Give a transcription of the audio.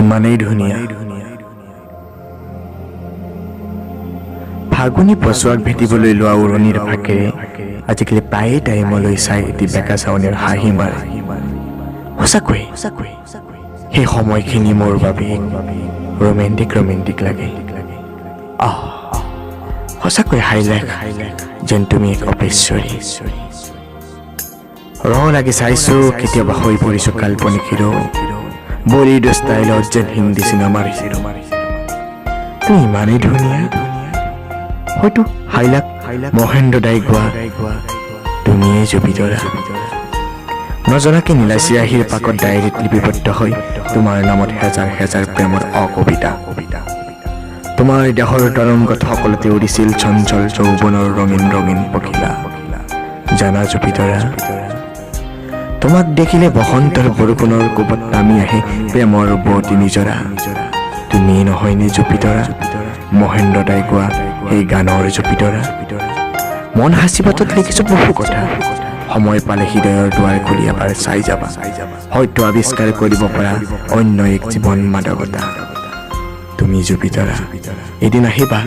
ইমানেই ধুনীয়া ফাগুনী পছোৱাক ভেটিবলৈ লোৱা উৰণিৰ ফাকেৰে আজিকালি প্ৰায়ে টাইমলৈ চাই এটি বেকা চাৱনীৰ হাঁহি মাৰে সঁচাকৈ সেই সময়খিনি মোৰ বাবে ৰোমেণ্টিক লাগে সঁচাকৈ হাইলাইক যেন তুমি এক অপেশ্বৰী লাগি চাইছো কেতিয়াবা হৈ পৰিছো কাল্পনিক হিৰো বলিউড ষ্টাইলত যেন হিন্দী চিনেমাৰ হিৰো তুমি ইমানেই ধুনীয়া হয়তো হাইলাক মহেন্দ্ৰ দাই গোৱা তুমিয়ে জুপিতৰা নজনাকে নীলাচিয়াহীৰ পাকত ডায়েৰীত লিপিবদ্ধ হৈ তোমাৰ নামত হেজাৰ প্ৰেমৰ অকবিতা তোমাৰ দেহৰ তৰংগত সকলোতে উৰিছিল চঞ্চল যৌৱনৰ ৰঙীন পখিলা জানা জুপিতৰা তোমাক দেখিলে বসন্তৰ বৰষুণৰ কোবত নামি আহে প্ৰেমৰ বতী নিজৰা তুমি নহয়নে জুপিতৰা মহেন্দ্ৰ দাই গোৱা এই গানৰ জুপিতৰা মন হাসিবাতত লিখিছো বহু কথা সময় পালে হৃদয়ৰ দুৱাৰ খুলি এবাৰ চাই যাবা হয়তো আৱিষ্কাৰ কৰিব পৰা অন্য এক জীৱন মাদকতা তুমি জুপিতৰা এদিন আহিবা